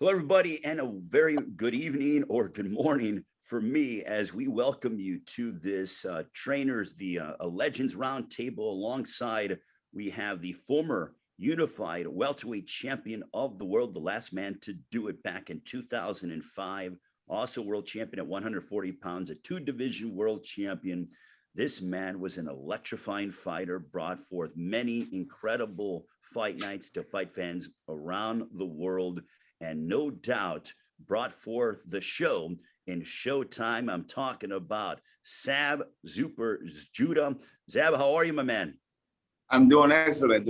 Hello, everybody, and a very good evening or good morning for me as we welcome you to this trainers, the Legends Roundtable. Alongside, we have the former unified welterweight champion of the world, the last man to do it back in 2005, also world champion at 140 pounds, a two-division world champion. This man was an electrifying fighter, brought forth many incredible fight nights to fight fans around the world, and no doubt brought forth the show in Showtime. I'm talking about Zab Judah. Zab, how are you, my man? I'm doing excellent.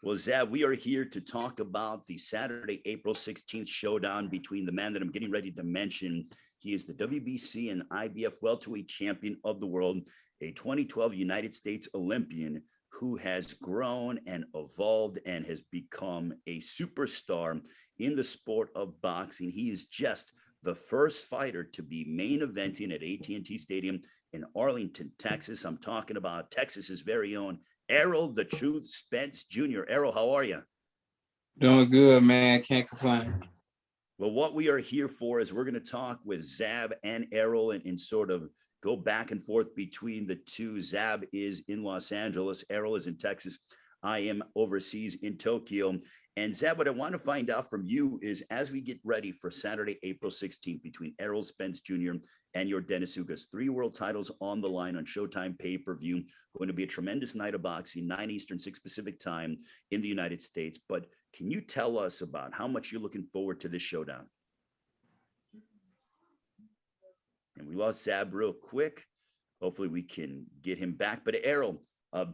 Well, Zab, we are here to talk about the Saturday, April 16th showdown between the man that I'm getting ready to mention. He is the WBC and IBF welterweight champion of the world, a 2012 United States Olympian who has grown and evolved and has become a superstar in the sport of boxing. He is just the first fighter to be main eventing at AT&T Stadium in Arlington, Texas. I'm talking about Texas's very own Errol the Truth Spence Jr. Errol, how are you? Doing good, man. Can't complain. Well, what we are here for is we're going to talk with Zab and Errol and sort of go back and forth between the two. Zab is in Los Angeles. Errol is in Texas. I am overseas in Tokyo. And Zab, what I want to find out from you is as we get ready for Saturday, April 16th, between Errol Spence Jr. and Yordenis Ugas, 3 world titles on the line on Showtime pay-per-view. Going to be a tremendous night of boxing, 9 Eastern, 6 Pacific time in the United States. But can you tell us about how much you're looking forward to this showdown? And we lost Zab real quick. Hopefully we can get him back. But Errol,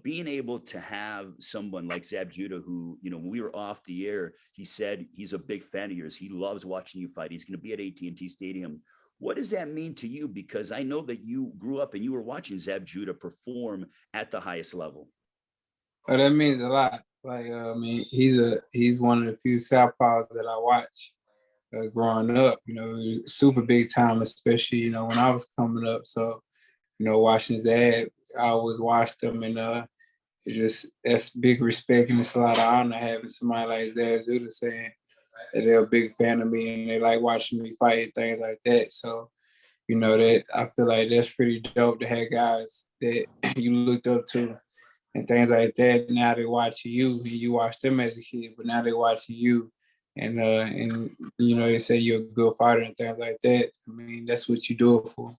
being able to have someone like Zab Judah, who, you know, when we were off the air, he said he's a big fan of yours. He loves watching you fight. He's going to be at AT&T Stadium. What does that mean to you? Because I know that you grew up and you were watching Zab Judah perform at the highest level. Oh, that means a lot. Like, I mean, he's one of the few southpaws that I watch growing up. You know, he was super big time, especially, you know, when I was coming up. So, you know, watching Zab, I always watched him, and that's big respect, and it's a lot of honor having somebody like Zab Judah saying that they're a big fan of me and they like watching me fight and things like that. So, you know, that I feel like that's pretty dope to have guys that you looked up to and things like that. Now they watch you, and you watched them as a kid, but now they watching you, and you know, they say you're a good fighter and things like that. I mean, that's what you do it for.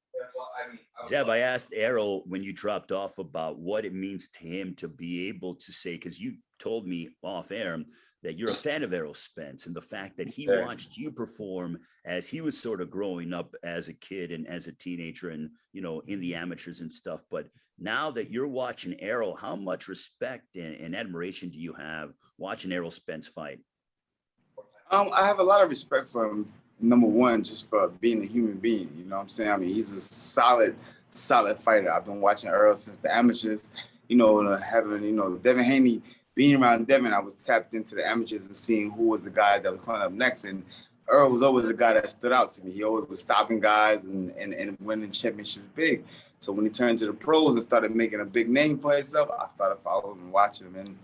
Zab, I asked Errol when you dropped off about what it means to him to be able to say, because you told me off air that you're a fan of Errol Spence and the fact that he watched you perform as he was sort of growing up as a kid and as a teenager and, you know, in the amateurs and stuff. But now that you're watching Errol, how much respect and admiration do you have watching Errol Spence fight? I have a lot of respect for him. Number one, just for being a human being, you know what I'm saying? I mean, he's a solid fighter. I've been watching Earl since the amateurs, you know, having, you know, Devin Haney, being around Devin, I was tapped into the amateurs and seeing who was the guy that was coming up next. And Earl was always the guy that stood out to me. He always was stopping guys and winning championships big. So when he turned to the pros and started making a big name for himself, I started following him and watching him. And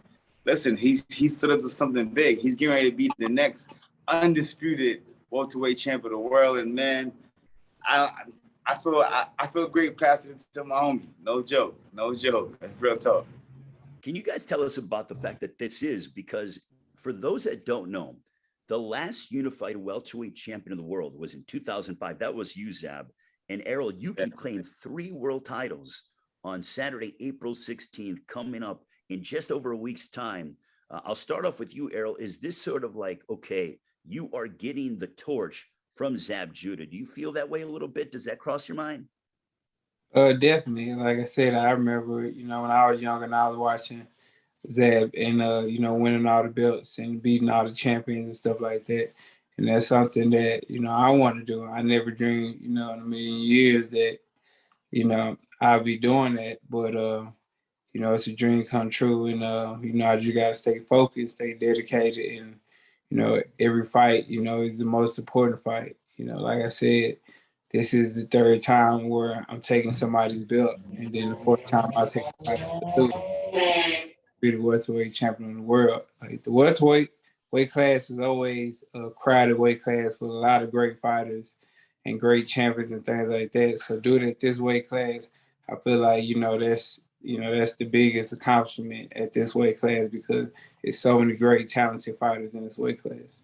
listen, he stood up to something big. He's getting ready to be the next undisputed welterweight champion of the world. And man, I feel great passing it to my homie. No joke. That's real talk. Can you guys tell us about the fact that this is, because for those that don't know, the last unified welterweight champion of the world was in 2005. That was you, Zab. And Errol, you can claim 3 world titles on Saturday, April 16th, coming up in just over a week's time. I'll start off with you, Errol. Is this sort of like, okay, you are getting the torch from Zab Judah? Do you feel that way a little bit? Does that cross your mind? Definitely. Like I said, I remember, you know, when I was younger and I was watching Zab and, you know, winning all the belts and beating all the champions and stuff like that. And that's something that, you know, I want to do. I never dreamed, you know, in a million years that, you know, I'll be doing that. But, you know, it's a dream come true. And, you know, you got to stay focused, stay dedicated. And, you know, every fight, you know, is the most important fight. You know, like I said, this is the 3rd time where I'm taking somebody's belt. And then the 4th time I take somebody's belt. Be the welterweight champion of the world. Like the welterweight weight class is always a crowded weight class with a lot of great fighters and great champions and things like that. So doing it this weight class, I feel like, that's the biggest accomplishment at this weight class because it's so many great talented fighters in this weight class.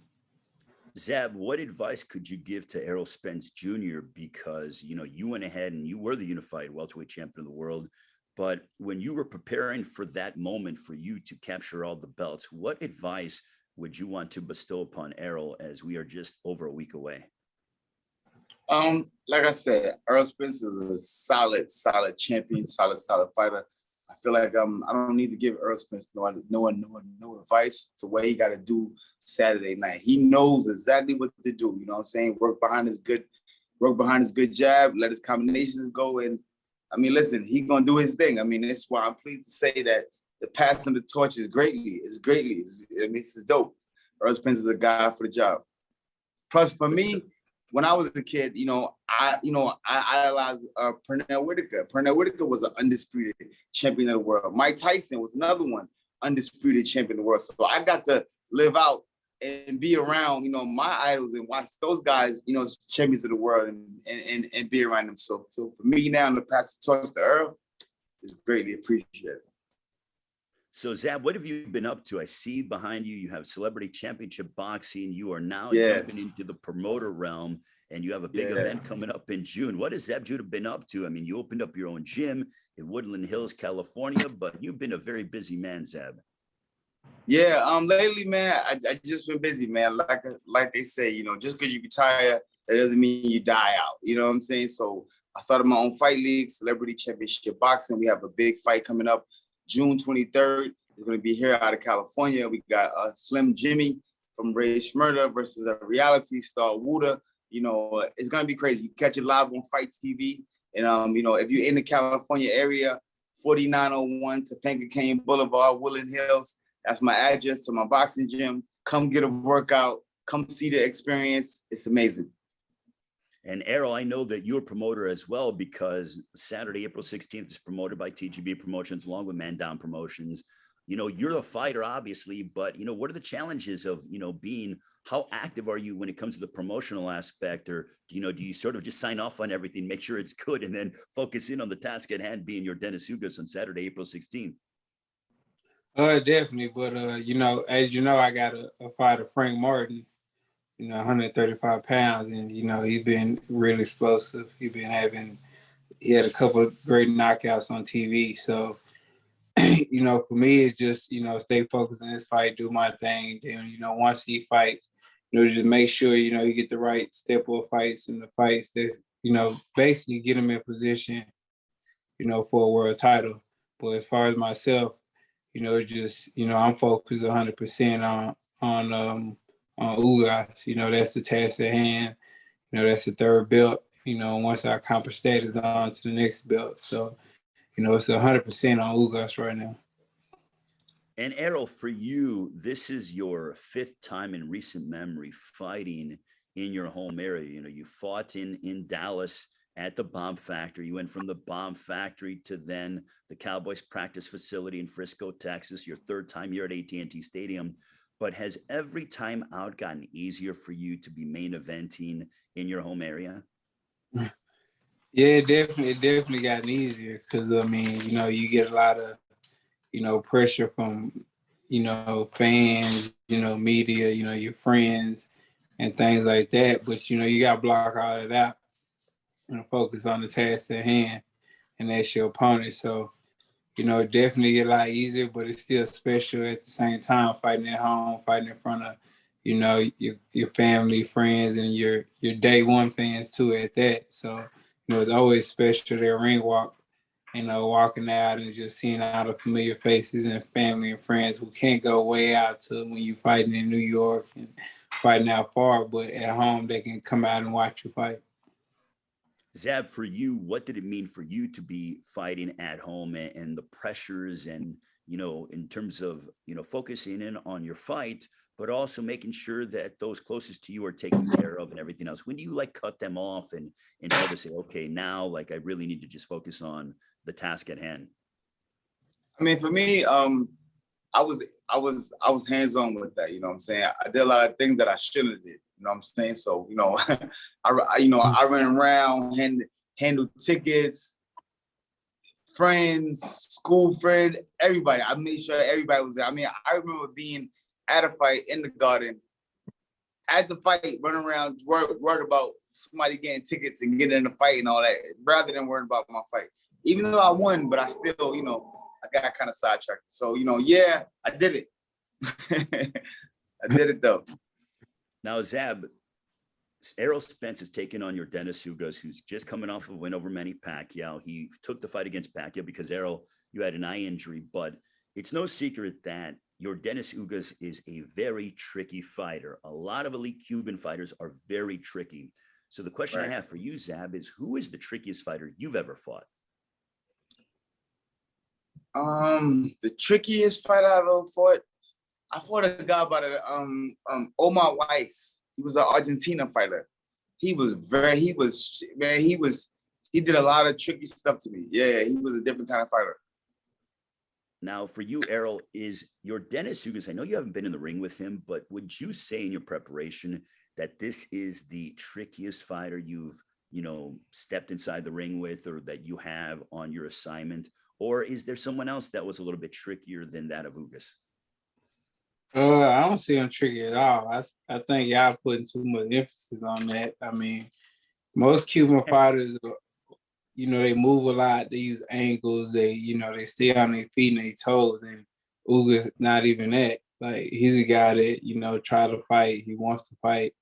Zab, what advice could you give to Errol Spence Jr.? Because, you went ahead and you were the unified welterweight champion of the world. But when you were preparing for that moment for you to capture all the belts, what advice would you want to bestow upon Errol as we are just over a week away? Like I said, Errol Spence is a solid champion, solid fighter. I feel like I don't need to give Errol Spence no advice to what he got to do Saturday night. He knows exactly what to do. You know what I'm saying? Work behind his good jab, let his combinations go, and listen, he's gonna do his thing. That's why I'm pleased to say that the passing the torch is greatly. This is dope. Errol Spence is a guy for the job. Plus, for me, when I was a kid, I idolized Pernell Whitaker. Pernell Whitaker was an undisputed champion of the world. Mike Tyson was another one, undisputed champion of the world. So I got to live out and be around, my idols and watch those guys, champions of the world and be around them. So for me now to pass the torch to Earl is greatly appreciated. So Zab, what have you been up to? I see behind you, you have Celebrity Championship Boxing. You are now jumping into the promoter realm and you have a big event coming up in June. What has Zab Judah been up to? You opened up your own gym in Woodland Hills, California, but you've been a very busy man, Zab. Yeah, lately, man, I just been busy, man. Like they say, just because you retire, that doesn't mean you die out. You know what I'm saying? So I started my own fight league, Celebrity Championship Boxing. We have a big fight coming up June 23rd. It's going to be here out of California. We got Slim Jimmy from Ray Schmurda versus a reality star, Wuda. It's going to be crazy. You catch it live on Fight TV. And, if you're in the California area, 4901 Topanga Canyon Boulevard, Woodland Hills. That's my address to my boxing gym. Come get a workout. Come see the experience. It's amazing. And Errol, I know that you're a promoter as well because Saturday, April 16th is promoted by TGB Promotions along with Man Down Promotions. You're a fighter, obviously, but, what are the challenges of, how active are you when it comes to the promotional aspect? Or, do you sort of just sign off on everything, make sure it's good, and then focus in on the task at hand being Yordenis Ugas on Saturday, April 16th? Definitely. But, as I got a fighter, Frank Martin, 135 pounds, and, he's been really explosive. He had a couple of great knockouts on TV. So, for me, it's just, stay focused on this fight, do my thing. Then, once he fights, just make sure, you get the right step of fights and the fights that, basically get him in position, for a world title. But as far as myself, just, I'm focused 100% on Ugas. That's the task at hand. That's the third belt. Once I accomplish that, it's on to the next belt. So, it's 100% on Ugas right now. And Errol, for you, this is your fifth time in recent memory fighting in your home area. You fought in Dallas at the Bomb Factory. You went from the Bomb Factory to then the Cowboys practice facility in Frisco, Texas. Your third time here at AT&T Stadium. But has every time out gotten easier for you to be main eventing in your home area? Yeah, it definitely gotten easier because, you get a lot of, pressure from, fans, media, your friends and things like that. But, you got to block all of that and focus on the task at hand, and that's your opponent. So, it definitely get a lot easier, but it's still special at the same time, fighting at home, fighting in front of, your family, friends, and your day one fans too at that. So, it's always special, their ring walk, walking out and just seeing all the familiar faces and family and friends who can't go way out to when you're fighting in New York and fighting out far, but at home they can come out and watch you fight. Zab, for you, what did it mean for you to be fighting at home and the pressures and, in terms of, focusing in on your fight, but also making sure that those closest to you are taken care of and everything else? When do you cut them off and try to say, okay, now I really need to just focus on the task at hand? For me, I was hands-on with that, you know what I'm saying? I did a lot of things that I shouldn't have did, you know what I'm saying? So, you know, I ran around, handled tickets, friends, school friends, everybody. I made sure everybody was there. I mean, I remember being at a fight in the garden, at the fight, running around, worried about somebody getting tickets and getting in a fight and all that, rather than worrying about my fight. Even though I won, but I still, you know, I got kind of sidetracked. So, you know, yeah, I did it. I did it though. Now, Zab, Errol Spence is taking on Yordenis Ugas, who's just coming off of a win over Manny Pacquiao. He took the fight against Pacquiao because, Errol, you had an eye injury, but it's no secret that Yordenis Ugas is a very tricky fighter. A lot of elite Cuban fighters are very tricky. So the question I have for you, Zab, is who is the trickiest fighter you've ever fought? The trickiest fight I've ever fought, I fought a guy by the Omar Weiss. He was an Argentina fighter. He did a lot of tricky stuff to me. Yeah, he was a different kind of fighter. Now, for you, Errol, is Yordenis Ugas, I know you haven't been in the ring with him, but would you say in your preparation that this is the trickiest fighter you've, you know, stepped inside the ring with, or that you have on your assignment? Or is there someone else that was a little bit trickier than that of Ugas? I don't see him tricky at all. I think y'all putting too much emphasis on that. I mean, most Cuban fighters, you know, they move a lot. They use angles. They stay on their feet and their toes. And Ugas not even that. Like, he's a guy that, you know, try to fight. He wants to fight.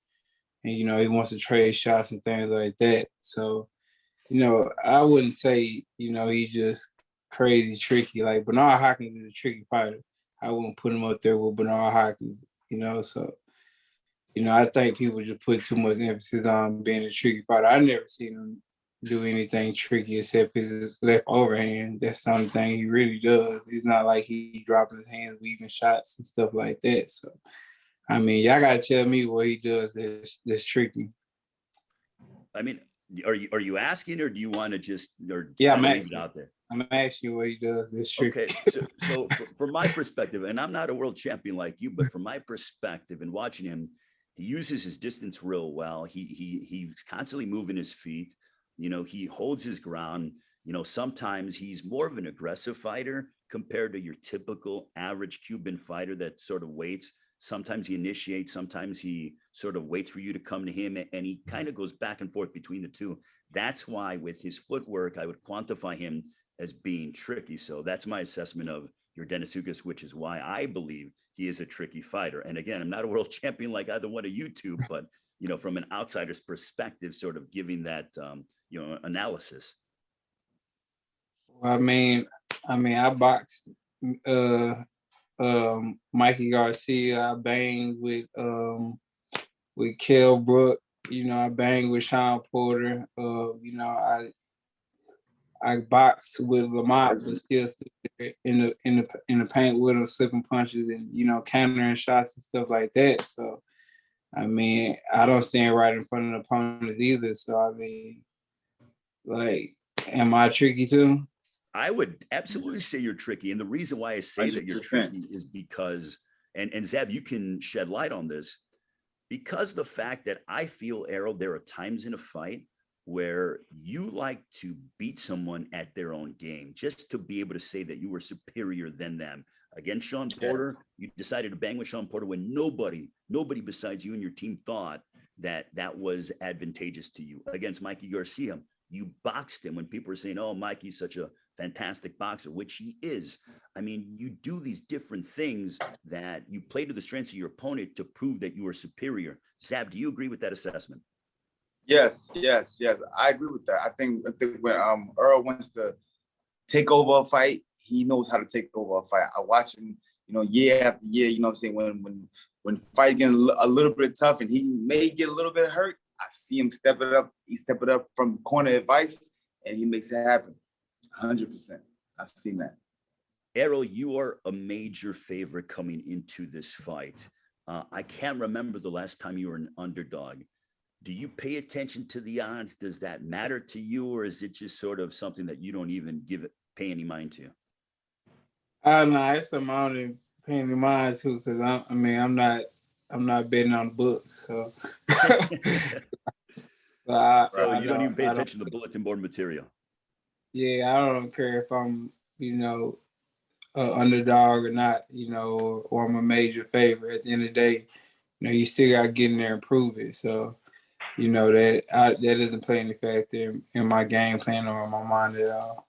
And, you know, he wants to trade shots and things like that. So, you know, I wouldn't say, you know, he's just crazy tricky. Like, Bernard Hopkins is a tricky fighter. I wouldn't put him up there with Bernard Hopkins, you know. So, you know, I think people just put too much emphasis on being a tricky fighter. I never seen him do anything tricky except his left overhand. That's the only thing he really does. It's not like he dropping his hands, weaving shots and stuff like that. So, I mean, y'all gotta tell me what he does that's tricky. I mean, are you asking, or do you want to just, or yeah, I'm asking it out there? I'm asking you what he does that's tricky. Okay, so from my perspective, and I'm not a world champion like you, but from my perspective and watching him, he uses his distance real well. He's constantly moving his feet. You know, he holds his ground. You know, sometimes he's more of an aggressive fighter compared to your typical average Cuban fighter that sort of waits. Sometimes he initiates, sometimes he sort of waits for you to come to him, and he kind of goes back and forth between the two. That's why with his footwork, I would quantify him as being tricky. So that's my assessment of Yordenis Ugas, which is why I believe he is a tricky fighter. And again, I'm not a world champion like either one of you two, but, you know, from an outsider's perspective, sort of giving that, you know, analysis. Well, I mean, I boxed Mikey Garcia. I banged with Kell Brook. You know, I banged with Sean Porter. You know, I boxed with Lamont, but still stood in the paint with him, slipping punches and, you know, countering shots and stuff like that. So, I mean, I don't stand right in front of the opponents either. So, I mean, like, am I tricky too? I would absolutely say you're tricky. And the reason why I say 100%. That you're tricky is because, and Zab, you can shed light on this, because the fact that I feel, Errol, there are times in a fight where you like to beat someone at their own game, just to be able to say that you were superior than them. Against Sean Porter, you decided to bang with Sean Porter when nobody besides you and your team thought that that was advantageous to you. Against Mikey Garcia, you boxed him when people were saying, oh, Mikey's such a fantastic boxer, which he is. I mean, you do these different things that you play to the strengths of your opponent to prove that you are superior. Zab, do you agree with that assessment? Yes. I agree with that. I think when Earl wants to take over a fight, he knows how to take over a fight. I watch him, you know, year after year. You know what I'm saying? When fight getting a little bit tough and he may get a little bit hurt, I see him step it up. He step it up from corner advice, and he makes it happen. 100%. I've seen that. Errol, you are a major favorite coming into this fight. I can't remember the last time you were an underdog. Do you pay attention to the odds? Does that matter to you, or is it just sort of something that you don't even pay any mind to? No, it's something I don't even paying mind too, because I'm not betting on the books, so. So you don't even pay attention to the bulletin board material. Yeah, I don't care if I'm, underdog or not, or I'm a major favorite. At the end of the day, you still got to get in there and prove it. So, that doesn't play any factor in my game plan or in my mind at all.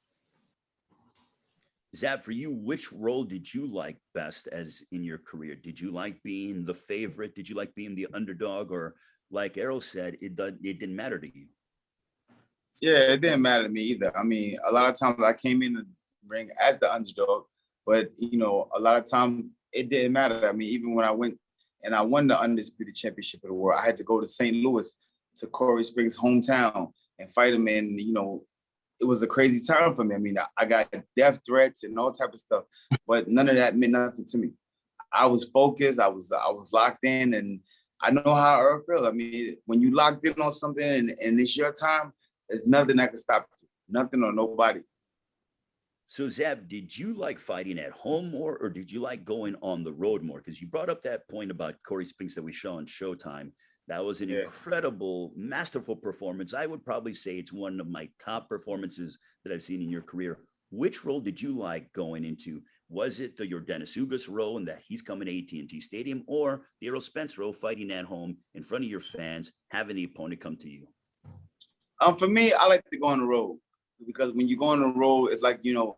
Zab, for you, which role did you like best as in your career? Did you like being the favorite? Did you like being the underdog? Or like Errol said, it didn't matter to you? Yeah, it didn't matter to me either. I mean, a lot of times I came in the ring as the underdog, but, a lot of times it didn't matter. I mean, even when I went and I won the undisputed championship of the world, I had to go to St. Louis, to Corey Spring's hometown, and fight him. And, it was a crazy time for me. I mean, I got death threats and all type of stuff, but none of that meant nothing to me. I was focused. I was locked in, and I know how Earl feels. I mean, when you locked in on something and it's your time, there's nothing that can stop you. Nothing or nobody. So Zab, did you like fighting at home more, or did you like going on the road more? Because you brought up that point about Corey Spinks that we show on Showtime. That was an incredible, masterful performance. I would probably say it's one of my top performances that I've seen in your career. Which role did you like going into? Was it the Yordenis Ugas role and that he's coming to AT&T Stadium, or the Errol Spence role, fighting at home in front of your fans, having the opponent come to you? For me, I like to go on the road, because when you go on the road, it's like, you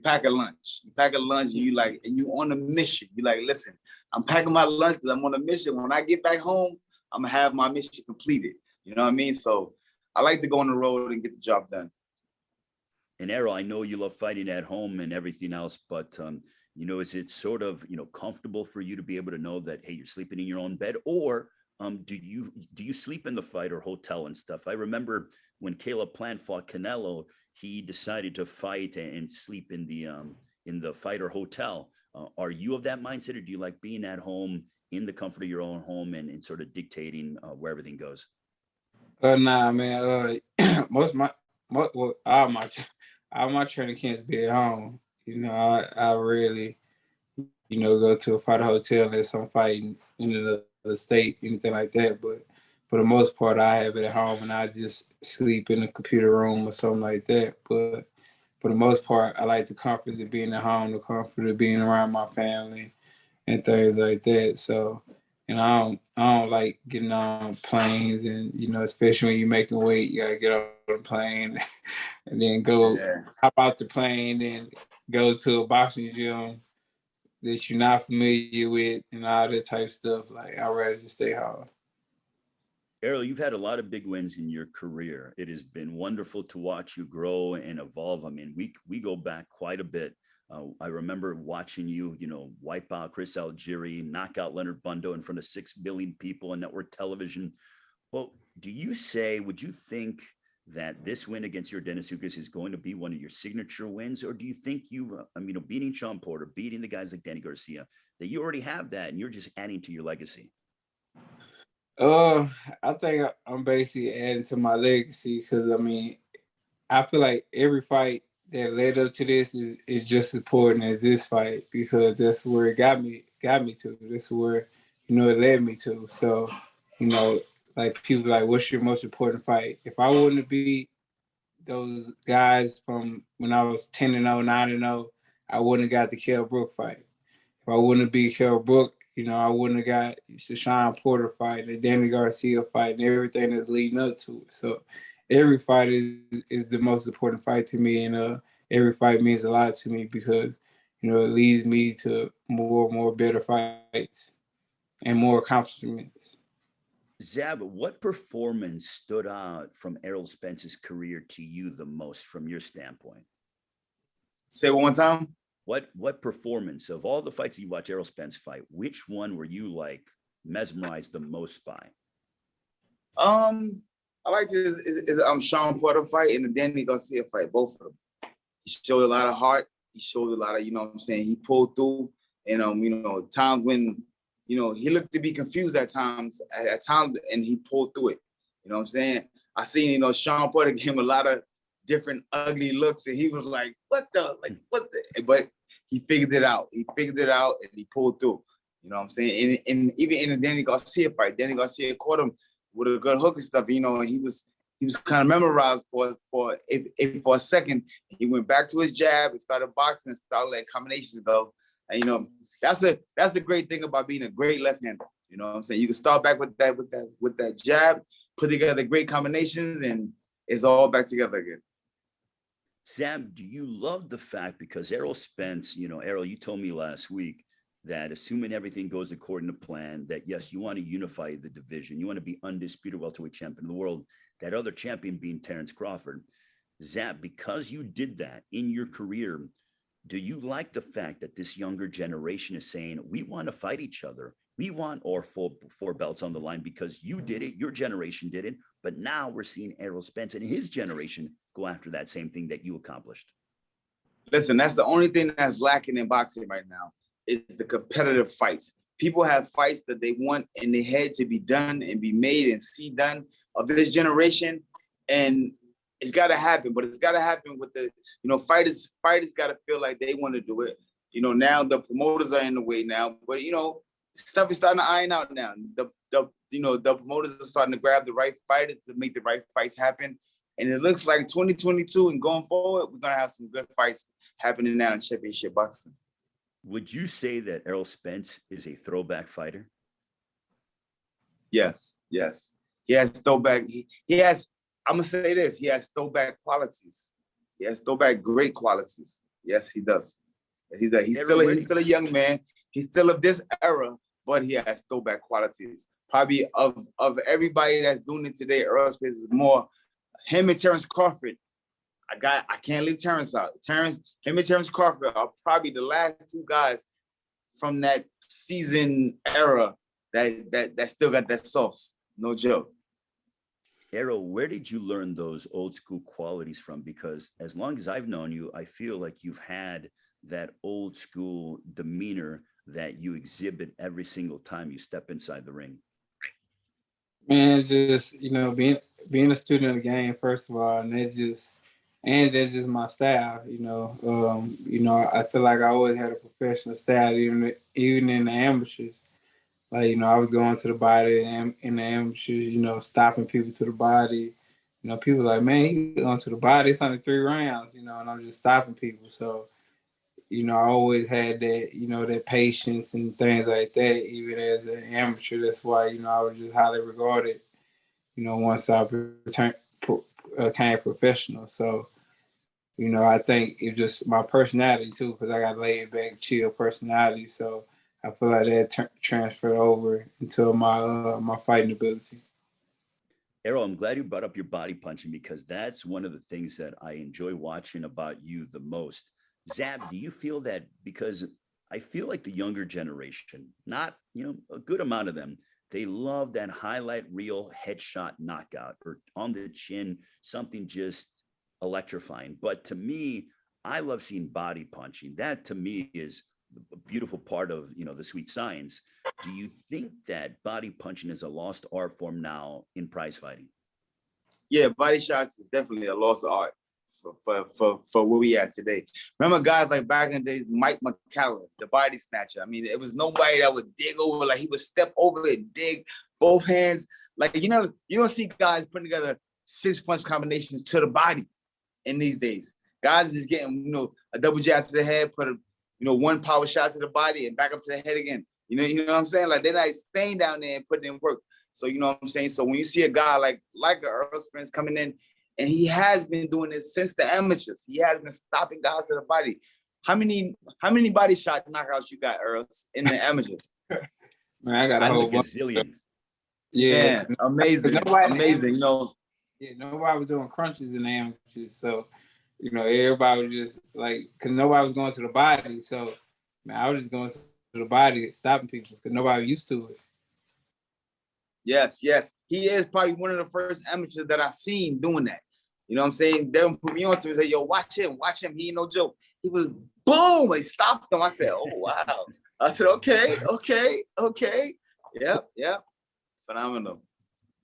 pack a lunch. You pack a lunch and you on a mission. You like, listen, I'm packing my lunch because I'm on a mission. When I get back home, I'm gonna have my mission completed. You know what I mean? So I like to go on the road and get the job done. And Errol, I know you love fighting at home and everything else, but is it sort of comfortable for you to be able to know that, hey, you're sleeping in your own bed, or do you sleep in the fight or hotel and stuff? I remember when Caleb Plant fought Canelo, he decided to fight and sleep in the fight or hotel. Are you of that mindset, or do you like being at home in the comfort of your own home and sort of dictating where everything goes? Nah, man. All my training camps be at home. I rarely, go to a fight hotel unless I'm fighting in another state, anything like that. But for the most part, I have it at home, and I just sleep in the computer room or something like that. But for the most part, I like the comfort of being at home, the comfort of being around my family and things like that. So, I don't like getting on planes, and especially when you're making weight, you gotta get on the plane and then go hop out the plane and go to a boxing gym that you're not familiar with and all that type of stuff. Like, I'd rather just stay home. Errol, you've had a lot of big wins in your career. It has been wonderful to watch you grow and evolve. I mean, we go back quite a bit. I remember watching you, wipe out Chris Algieri, knock out Leonard Bundo in front of 6 billion people on network television. Well, would you think that this win against Yordenis Ugas is going to be one of your signature wins? Or do you think beating Sean Porter, beating the guys like Danny Garcia, that you already have that and you're just adding to your legacy? I think I'm basically adding to my legacy, because I feel like every fight that led up to this is just as important as this fight, because that's where it got me to. That's where, it led me to. So, like, people like, what's your most important fight? If I wouldn't have beat those guys from when I was 10-0, 9-0, I wouldn't have got the Kell Brook fight. If I wouldn't have beat Kell Brook, I wouldn't have got the Sean Porter fight, the Danny Garcia fight, and everything that's leading up to it. So every fight is the most important fight to me, and every fight means a lot to me, because, it leads me to more better fights and more accomplishments. Zab, what performance stood out from Errol Spence's career to you the most from your standpoint? Say it one time. What performance of all the fights you watch Errol Spence fight, which one were you like mesmerized the most by? I like is Sean Porter fight and the Danny Garcia fight, both of them. He showed a lot of heart. He showed a lot of, he pulled through. And times when, he looked to be confused at times, and he pulled through it. I seen, Sean Porter gave him a lot of different ugly looks, and he was like, what the? But he figured it out. He figured it out and he pulled through. You know what I'm saying? And even in the Danny Garcia fight, Danny Garcia caught him with a good hook and stuff, you know, and he was kind of memorized for a second. He went back to his jab and started boxing and started letting combinations go. And you know, that's the great thing about being a great left-hander. You know what I'm saying? You can start back with that jab, put together great combinations, and it's all back together again. Zab, do you love the fact, because Errol Spence, you know, Errol, you told me last week that assuming everything goes according to plan, that yes, you want to unify the division. You want to be undisputed welterweight champion of the world, that other champion being Terrence Crawford. Zab, because you did that in your career, do you like the fact that this younger generation is saying, we want to fight each other? We want our four belts on the line because you did it, your generation did it, but now we're seeing Errol Spence and his generation go after that same thing that you accomplished. Listen, that's the only thing that's lacking in boxing right now is the competitive fights. People have fights that they want in their head to be done and be made and see done of this generation. And it's got to happen, but it's got to happen with the, you know, fighters got to feel like they want to do it. You know, now the promoters are in the way now, but you know, stuff is starting to iron out now. The promoters are starting to grab the right fighters to make the right fights happen. And it looks like 2022 and going forward, we're going to have some good fights happening now in championship boxing. Would you say that Errol Spence is a throwback fighter? Yes. He has throwback. He has, I'm going to say this, he has throwback qualities. He has throwback great qualities. Yes, he does. Yes, he does. He's still a young man. He's still of this era, but he has throwback qualities. Probably of everybody that's doing it today, Errol Spence is more him and Terrence Crawford. I can't leave Terrence out. Him and Terrence Crawford are probably the last two guys from that season era that still got that sauce. No joke. Errol, where did you learn those old school qualities from? Because as long as I've known you, I feel like you've had that old school demeanor that you exhibit every single time you step inside the ring. Man, just, you know, being a student of the game, first of all, and that's just my style, you know. I feel like I always had a professional style, even in the amateurs. Like, you know, I was going to the body in the amateurs, you know, stopping people to the body. You know, people like, man, you going to the body, it's only 3 rounds, you know, and I'm just stopping people. So, you know, I always had that, you know, that patience and things like that, even as an amateur. That's why, you know, I was just highly regarded, you know, once I became professional. So, you know, I think it's just my personality too, because I got laid back, chill personality. So I feel like that transferred over into my fighting ability. Errol, I'm glad you brought up your body punching, because that's one of the things that I enjoy watching about you the most. Zab, do you feel that? Because I feel like the younger generation, not, you know, a good amount of them, they love that highlight reel headshot knockout or on the chin, something just electrifying. But to me, I love seeing body punching. That to me is a beautiful part of, you know, the sweet science. Do you think that body punching is a lost art form now in prize fighting? Yeah, body shots is definitely a lost art for where we at today. Remember guys like back in the days, Mike McCallum, the body snatcher. I mean, it was nobody that would dig over, like he would step over and dig both hands. Like, you know, you don't see guys putting together 6-punch combinations to the body in these days. Guys are just getting, you know, a double jab to the head, put a, you know, 1 power shot to the body and back up to the head again. You know what I'm saying? Like they're not staying down there and putting in work. So, you know what I'm saying? So when you see a guy like Errol Spence coming in, and he has been doing this since the amateurs. He has been stopping guys to the body. How many body shot knockouts you got, Earl, in the amateurs? Man, I got a whole bunch. Zillion. Yeah, amazing. Amazing. You know. Yeah, nobody was doing crunches in the amateurs. So, you know, everybody was just like, because nobody was going to the body. So, man, I was just going to the body and stopping people because nobody was used to it. Yes. He is probably one of the first amateurs that I've seen doing that. You know what I'm saying? They would put me on to and say, yo, watch him. He ain't no joke. He was boom, they stopped him. I said, oh, wow. I said, okay. Yep. Phenomenal.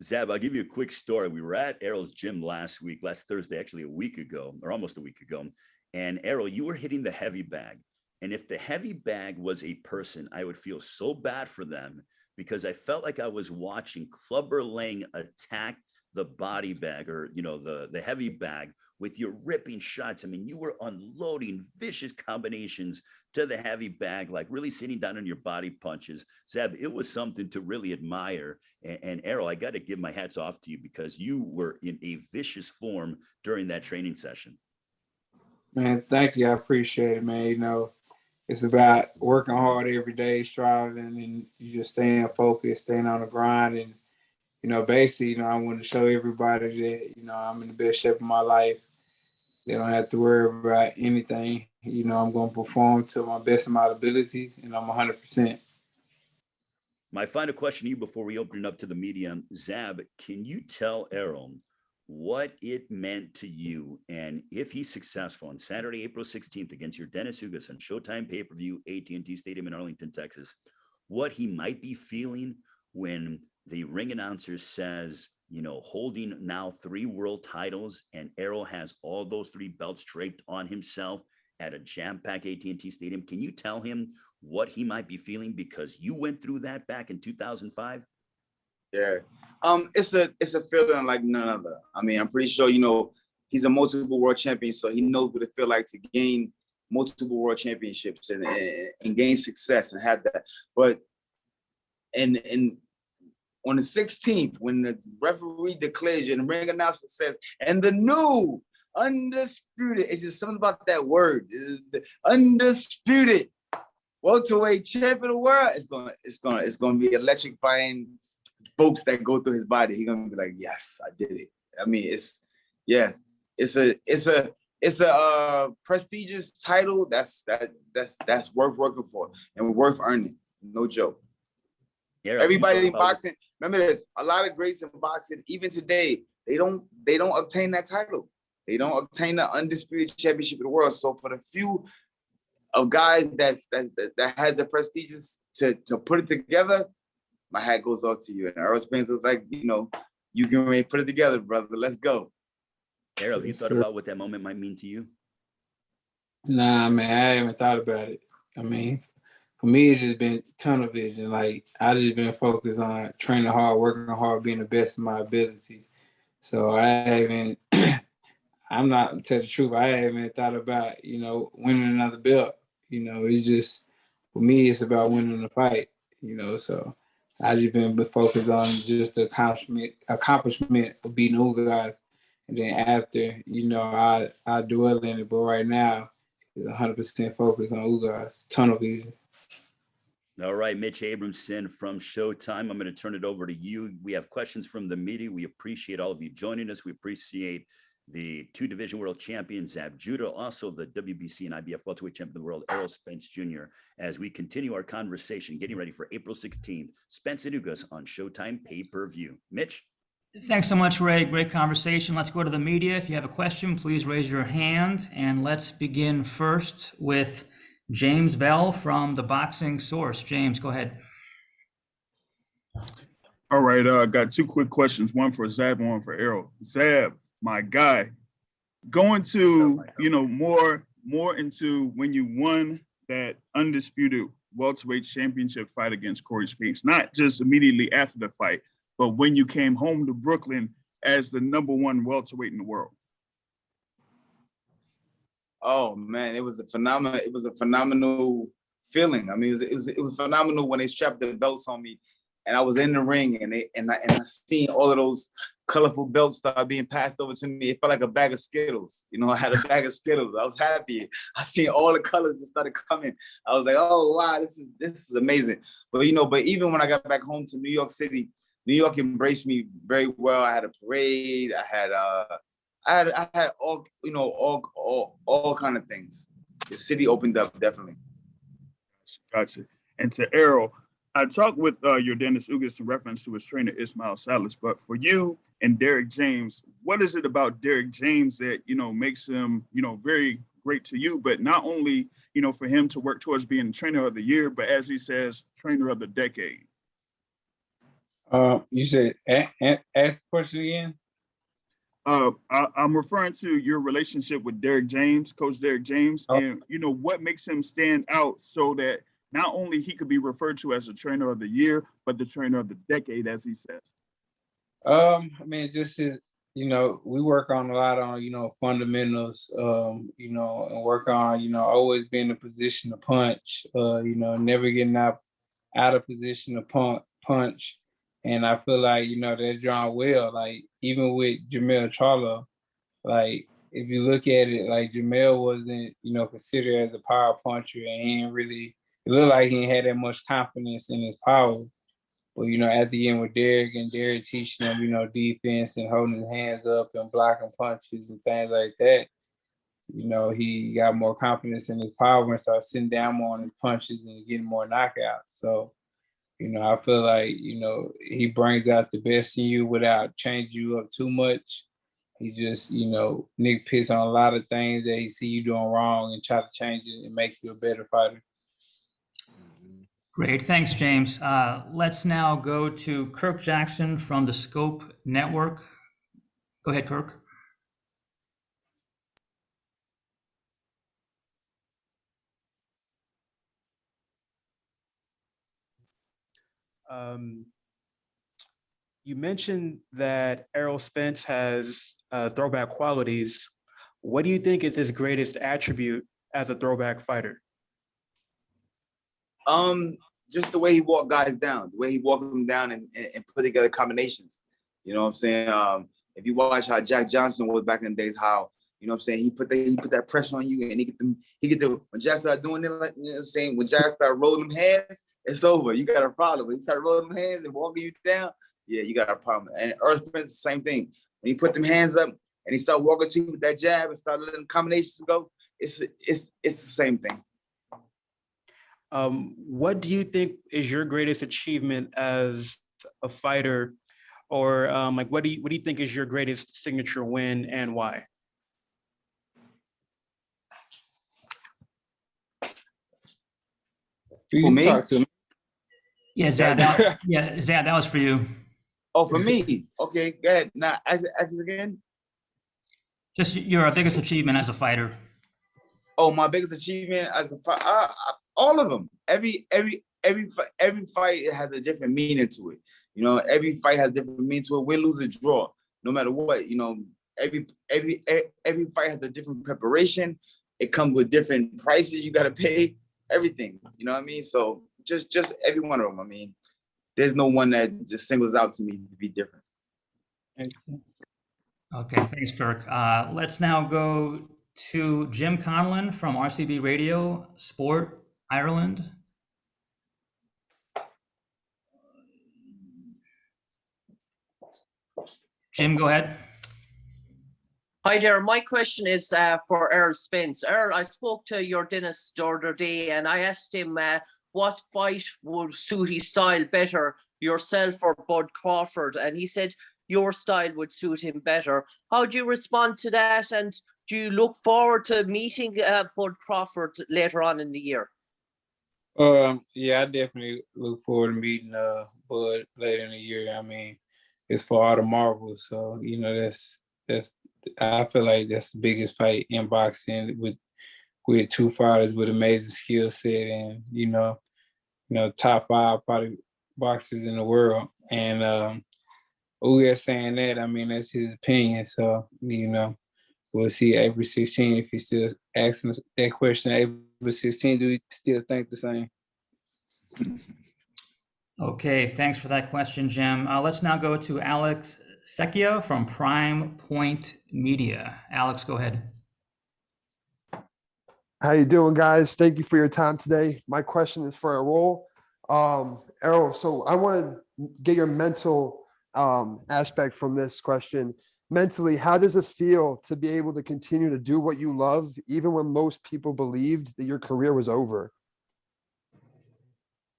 Zab, I'll give you a quick story. We were at Errol's gym last Thursday, actually a week ago, or almost a week ago. And Errol, you were hitting the heavy bag. And if the heavy bag was a person, I would feel so bad for them because I felt like I was watching Clubber Lang attack the body bag, or, you know, the heavy bag with your ripping shots. I mean, you were unloading vicious combinations to the heavy bag, like really sitting down on your body punches. Zab, it was something to really admire. And Errol, I got to give my hats off to you because you were in a vicious form during that training session. Man, thank you. I appreciate it, man. You know, it's about working hard every day, striving, and you just staying focused, staying on the grind. And, you know, basically, you know, I want to show everybody that, you know, I'm in the best shape of my life. They don't have to worry about anything. You know, I'm going to perform to my best of my abilities, and I'm 100%. My final question to you before we open it up to the media, Zab, can you tell Errol what it meant to you, and if he's successful on Saturday, April 16th against Yordenis Ugas on SHOWTIME pay-per-view, AT&T Stadium in Arlington, Texas, what he might be feeling when the ring announcer says, you know, holding now 3 world titles, and Errol has all those 3 belts draped on himself at a jam-packed AT&T Stadium. Can you tell him what he might be feeling because you went through that back in 2005? Yeah. It's a feeling like none other. I mean, I'm pretty sure, you know, he's a multiple world champion, so he knows what it feels like to gain multiple world championships and gain success and have that. But and on the 16th, when the referee declares you and the ring announcer says, and the new undisputed, it's just something about that word, the undisputed welterweight champion of the world, it's gonna be electrifying folks that go through his body. He's gonna be like, yes, I did it. I mean, it's a prestigious title that's worth working for and worth earning. No joke. Yeah, everybody in boxing, remember this, a lot of greats in boxing, even today, they don't obtain that title. They don't obtain the undisputed championship of the world. So for the few of guys that has the prestigious to put it together, my hat goes off to you. And Errol Spence was like, you know, you can really put it together, brother. Let's go. Errol, have you thought about what that moment might mean to you? Nah, man, I haven't thought about it. I mean, for me, it's just been tunnel vision. Like, I just been focused on training hard, working hard, being the best of my abilities. So I haven't, I'm not, to tell the truth, I haven't thought about, you know, winning another belt. You know, it's just, for me, it's about winning the fight, you know, so I just been focused on just the accomplishment of beating Ugas. And then after, you know, I dwell in it. But right now, it's 100% focused on Ugas, tunnel vision. All right, Mitch Abramson from SHOWTIME. I'm going to turn it over to you. We have questions from the media. We appreciate all of you joining us. We appreciate the 2-division world champion, Zab Judah, also the WBC and IBF welterweight champion of the world, Errol Spence Jr., as we continue our conversation, getting ready for April 16th, Spence and Ugas on SHOWTIME pay-per-view. Mitch? Thanks so much, Ray. Great conversation. Let's go to the media. If you have a question, please raise your hand. And let's begin first with James Bell from the Boxing Source. James, go ahead. All right, got 2 quick questions, one for Zab and one for Errol. Zab, my guy, going to, you know, more into when you won that undisputed welterweight championship fight against Corey Spinks, not just immediately after the fight, but when you came home to Brooklyn as the #1 welterweight in the world. Oh man, it was a phenomenal feeling. I mean, it was phenomenal when they strapped the belts on me, and I was in the ring, and I seen all of those colorful belts start being passed over to me. It felt like a bag of Skittles. You know, I had a bag of Skittles. I was happy. I seen all the colors just started coming. I was like, oh wow, this is amazing. But you know, but even when I got back home to New York City, New York embraced me very well. I had a parade. I had all, you know, all kind of things. The city opened up, definitely. Gotcha. And to Errol, I talked with Yordenis Ugas in reference to his trainer, Ismail Salas, but for you and Derek James, what is it about Derek James that, you know, makes him, you know, very great to you, but not only, you know, for him to work towards being trainer of the year, but as he says, trainer of the decade? You said, ask the question again? I'm referring to your relationship with Derek James, Coach Derek James, and what makes him stand out so that not only he could be referred to as the trainer of the year, but the trainer of the decade, as he says. I mean, just we work on a lot on fundamentals, and work on always being in a position to punch, never getting out of position to punch. And I feel like, they're drawn well. Like, even with Jamel Charlo, like, if you look at it, like, Jamel wasn't, considered as a power puncher, and he ain't really, it looked like he ain't had that much confidence in his power. But, at the end with Derek, and Derek teaching him, defense and holding his hands up and blocking punches and things like that, he got more confidence in his power and started sitting down more on his punches and getting more knockouts. So, I feel like, he brings out the best in you without changing you up too much. He just, nitpicks on a lot of things that he see you doing wrong and try to change it and make you a better fighter. Great. Thanks, James. Let's now go to Kirk Jackson from the Scope Network. Go ahead, Kirk. You mentioned that Errol Spence has throwback qualities. What do you think is his greatest attribute as a throwback fighter? Just the way he walked guys down, the way he walked them down and put together combinations. You know what I'm saying? If you watch how Jack Johnson was back in the days, how, he put that pressure on you, and he get the when Jack started doing it, like, when Jack started rolling them hands, it's over. You got a problem. When he started rolling them hands and walking you down, yeah, you got a problem. And Errol Spence, the same thing. When he put them hands up and he started walking to you with that jab and started letting combinations go, it's the same thing. What do you think is your greatest achievement as a fighter, or what do you think is your greatest signature win, and why? For me? Yeah, Zab, Zab, that was for you. Oh, for me? Okay, go ahead. Now, ask it again. Just your biggest achievement as a fighter. Oh, my biggest achievement as a fighter, all of them. Every fight has a different meaning to it. Every fight has a different meaning to it. Win, lose, or draw. No matter what, every fight has a different preparation. It comes with different prices you got to pay. Everything. You know what I mean? So just every one of them. I mean, there's no one that just singles out to me to be different. Okay, thanks, Kirk. Let's now go to Jim Conlon from RCB Radio Sport Ireland. Jim, go ahead. Hi there. My question is for Errol Spence. Errol, I spoke to Yordenis the other day, and I asked him what fight would suit his style better, yourself or Bud Crawford, and he said your style would suit him better. How do you respond to that, and do you look forward to meeting Bud Crawford later on in the year? Yeah, I definitely look forward to meeting Bud later in the year. I mean, it's for all the marbles, so that's I feel like that's the biggest fight in boxing with two fighters with amazing skill set and top 5 probably boxers in the world. And Ugas saying that, I mean, that's his opinion. So we'll see April 16 if he's still asking us that question. April 16, do we still think the same? Okay, thanks for that question, Jim. Let's now go to Alex Secchia from Prime Point Media. Alex, go ahead. How you doing, guys? Thank you for your time today. My question is for Errol. Errol, so I want to get your mental aspect from this question. Mentally, how does it feel to be able to continue to do what you love, even when most people believed that your career was over?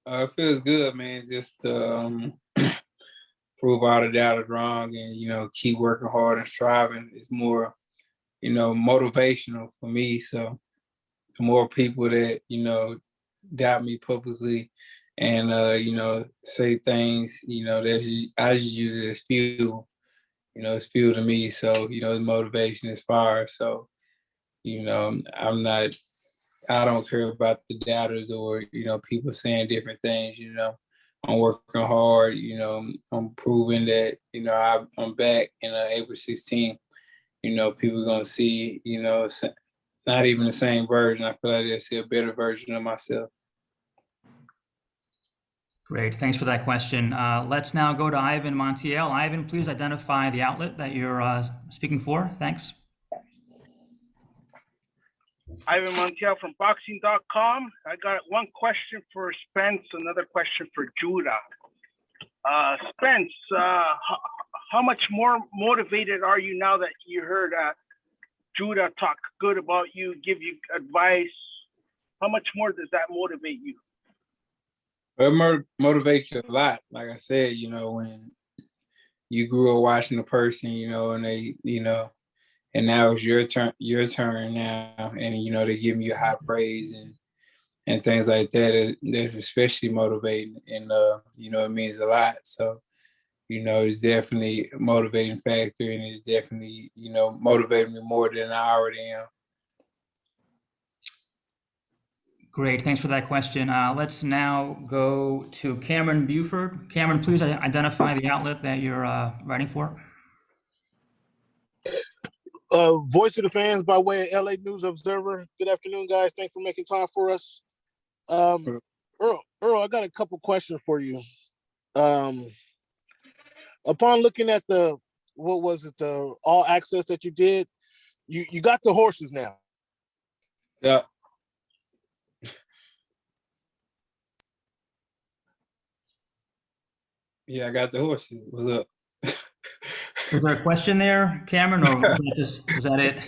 It feels good, man. Just prove all the doubters wrong and, keep working hard and striving. It's more, motivational for me. So the more people that, doubt me publicly and, say things, I just use it as fuel. it's fuel to me. So, the motivation is fire. So, I don't care about the doubters or, people saying different things, I'm working hard, I'm proving that, I'm back in April 16th. People going to see, not even the same version. I feel like they'll see a better version of myself. Great. Thanks for that question. Let's now go to Ivan Montiel. Ivan, please identify the outlet that you're speaking for. Thanks. Ivan Montiel from boxing.com. I got one question for Spence, another question for Judah. Spence, how much more motivated are you now that you heard Judah talk good about you, give you advice? How much more does that motivate you? It motivates you a lot. Like I said, when you grew up watching a person, and they, and now it's your turn now, and they're giving you high praise and things like that. That's especially motivating, and it means a lot. So, it's definitely a motivating factor, and it's definitely motivating me more than I already am. Great, thanks for that question. Let's now go to Cameron Buford. Cameron, please identify the outlet that you're writing for. Voice of the Fans by way of LA News Observer. Good afternoon, guys. Thanks for making time for us. Earl, I got a couple questions for you. Upon looking at the all access that you did, you got the horses now. Yeah. Yeah, I got the horses. What's up? Was there a question there, Cameron, or was that it?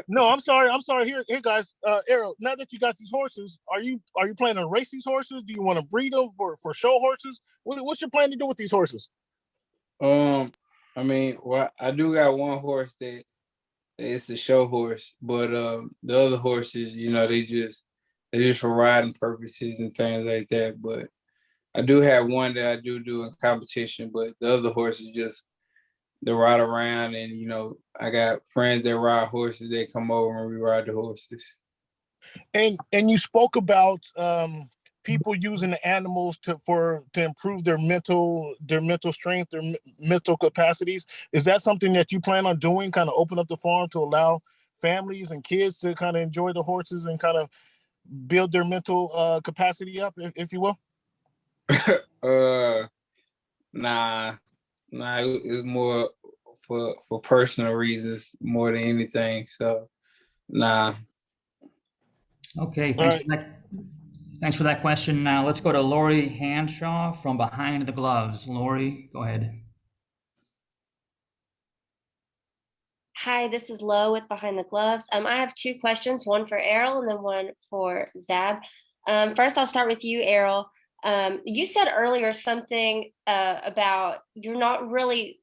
No, I'm sorry. Here, guys. Errol, now that you got these horses, are you planning to race these horses? Do you want to breed them for show horses? What's your plan to do with these horses? I do got one horse that it's a show horse, but the other horses, they just for riding purposes and things like that. But I do have one that I do in competition, but the other horses just they ride around, and I got friends that ride horses. They come over and we ride the horses. And you spoke about people using the animals to improve their mental strength, their mental capacities. Is that something that you plan on doing? Kind of open up the farm to allow families and kids to kind of enjoy the horses and kind of build their mental capacity up, if you will. Nah, it's more for personal reasons more than anything. So, nah. Okay, thanks for that question. Now let's go to Lori Hanshaw from Behind the Gloves. Lori, go ahead. Hi, this is Lo with Behind the Gloves. I have two questions, one for Errol and then one for Zab. First, I'll start with you, Errol. You said earlier something about you're not really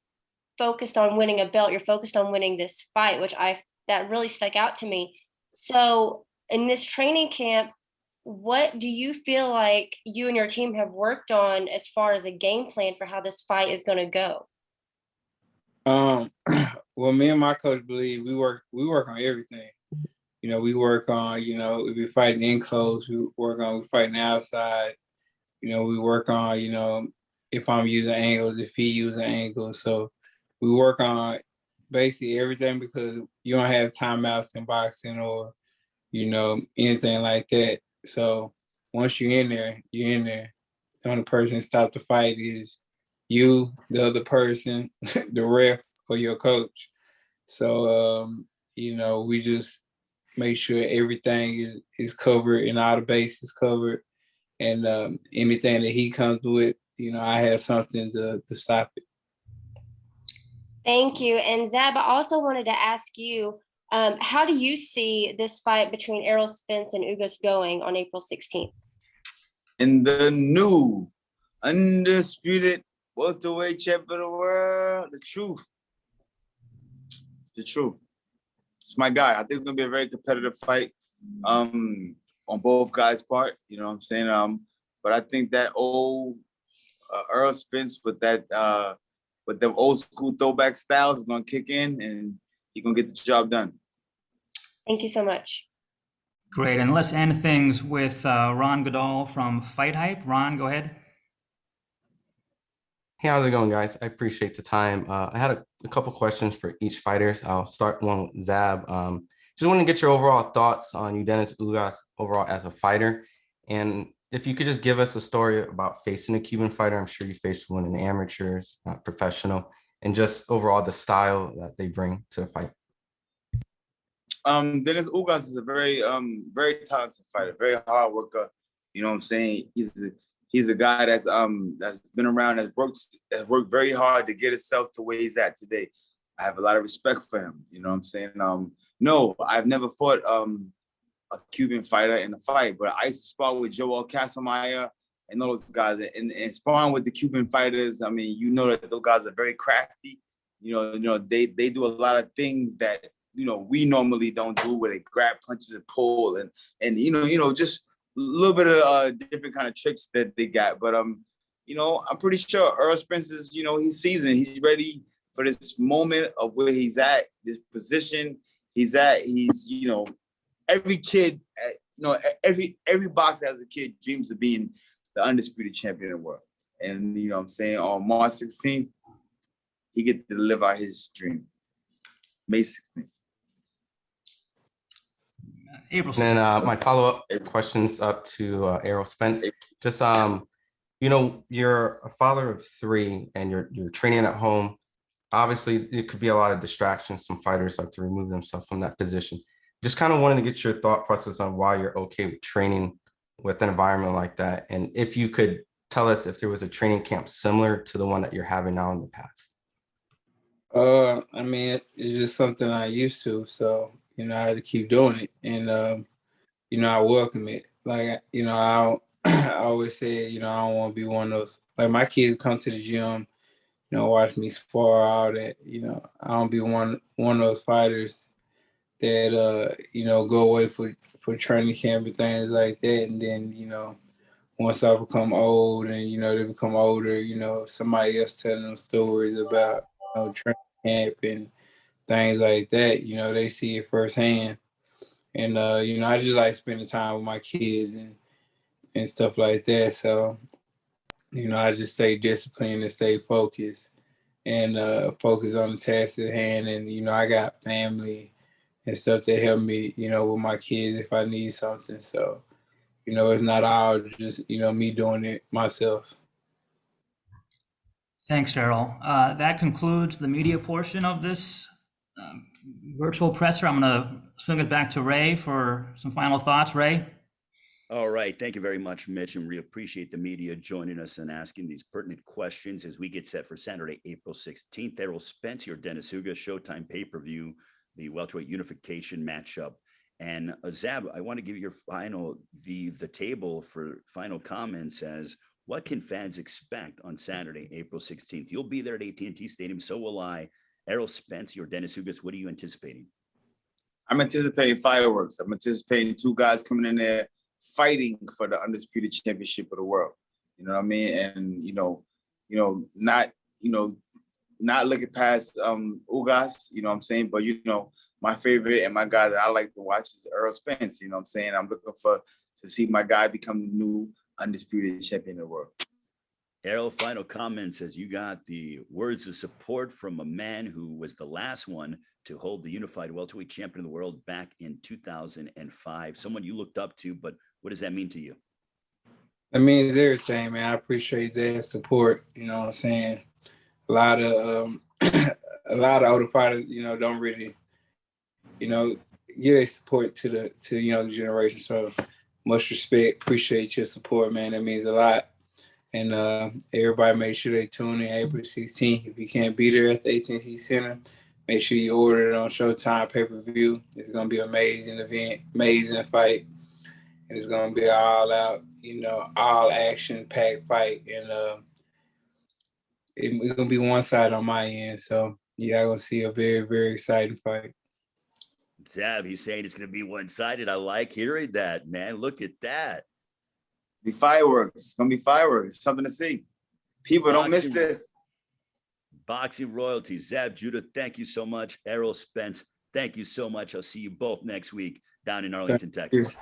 focused on winning a belt, you're focused on winning this fight, that really stuck out to me. So in this training camp, what do you feel like you and your team have worked on as far as a game plan for how this fight is going to go? Well, me and my coach believe we work on everything. We work on, if we fighting in close, we fighting outside. We work on, if I'm using angles, if he using angles. So we work on basically everything because you don't have timeouts in boxing or, anything like that. So once you're in there, you're in there. The only person that stop the fight is you, the other person, the ref, or your coach. So, we just make sure everything is covered and all the bases covered. And anything that he comes with, I have something to stop it. Thank you. And Zab, I also wanted to ask you, how do you see this fight between Errol Spence and Ugas going on April 16th? In the new undisputed welterweight champion of the world, the truth. It's my guy. I think it's gonna be a very competitive fight. On both guys' part, you know what I'm saying? But I think that old Errol Spence with that but the old school throwback styles is gonna kick in, and he's gonna get the job done. Thank you so much. Great. And let's end things with Ron Goodall from Fight Hype. Ron, go ahead. Hey, how's it going, guys? I appreciate the time. I had a couple questions for each fighter. I'll start one with Zab. Just want to get your overall thoughts on Yordenis Ugas overall as a fighter. And if you could just give us a story about facing a Cuban fighter. I'm sure you faced one in the amateurs, not professional, and just overall the style that they bring to the fight. Yordenis Ugas is a very talented fighter, very hard worker. You know what I'm saying? He's a guy that's been around, has worked very hard to get himself to where he's at today. I have a lot of respect for him. You know what I'm saying? No, I've never fought a Cuban fighter in a fight, but I used to spar with Joel Casamaya and those guys. And sparring with the Cuban fighters, I mean, you know that those guys are very crafty. You know, they do a lot of things that, you know, we normally don't do, where they grab punches and pull and you know, just a little bit of different kind of tricks that they got. But you know, I'm pretty sure Errol Spence is, you know, he's seasoned. He's ready for this moment of where he's at, this position he's at. He's, you know, every kid, you know, every boxer as a kid dreams of being the undisputed champion of the world. And you know what I'm saying, on March 16th, he get to live out his dream. May 16th. April 16th. And then my follow-up questions up to Errol Spence. Just you know, you're a father of 3 and you're training at home. Obviously, it could be a lot of distractions. Some fighters like to remove themselves from that position. Just kind of wanted to get your thought process on why you're okay with training with an environment like that. And if you could tell us if there was a training camp similar to the one that you're having now in the past. I mean, it's just something I used to. So, you know, I had to keep doing it. And, you know, I welcome it. Like, you know, I always say, you know, I don't want to be one of those, like my kids come to the gym, you know, watch me spar, all that. You know, I don't be one of those fighters that you know, go away for training camp and things like that. And then, you know, once I become old and, you know, they become older, you know, somebody else telling them stories about, you know, training camp and things like that, you know, they see it firsthand. And you know, I just like spending time with my kids and stuff like that. So, you know, I just stay disciplined and stay focused and focus on the task at hand. And, you know, I got family and stuff that help me, you know, with my kids if I need something. So, you know, it's not all just, you know, me doing it myself. Thanks, Errol. That concludes the media portion of this virtual presser. I'm going to swing it back to Ray for some final thoughts. Ray? All right. Thank you very much, Mitch. And we appreciate the media joining us and asking these pertinent questions as we get set for Saturday, April 16th. Errol Spence, Yordenis Ugas, SHOWTIME pay-per-view, the welterweight unification matchup. And Zab, I want to give your the table for final comments as what can fans expect on Saturday, April 16th? You'll be there at AT&T Stadium. So will I. Errol Spence, Yordenis Ugas, what are you anticipating? I'm anticipating fireworks. I'm anticipating 2 guys coming in there fighting for the undisputed championship of the world. You know what I mean? And not looking past Ugas, you know what I'm saying? But you know, my favorite and my guy that I like to watch is Errol Spence. You know what I'm saying? I'm looking to see my guy become the new undisputed champion of the world. Errol, final comments as you got the words of support from a man who was the last one to hold the unified welterweight champion of the world back in 2005. Someone you looked up to, but what does that mean to you? It means everything, man. I appreciate that support. You know what I'm saying? A lot of older fighters, you know, don't really, you know, give their support to the young generation. So much respect. Appreciate your support, man. That means a lot. And everybody make sure they tune in April 16th. If you can't be there at the AT&T Center, make sure you order it on SHOWTIME pay-per-view. It's going to be an amazing event, amazing fight. And it's going to be an all-out, you know, all-action-packed fight. And it's going to be one side on my end. So, yeah, I'm going to see a very, very exciting fight. Zab, he's saying it's going to be one-sided. I like hearing that, man. Look at that. Be fireworks. It's going to be fireworks. Something to see. People don't miss this. Boxing royalty, Zab Judah, thank you so much. Errol Spence, thank you so much. I'll see you both next week down in Arlington, Texas.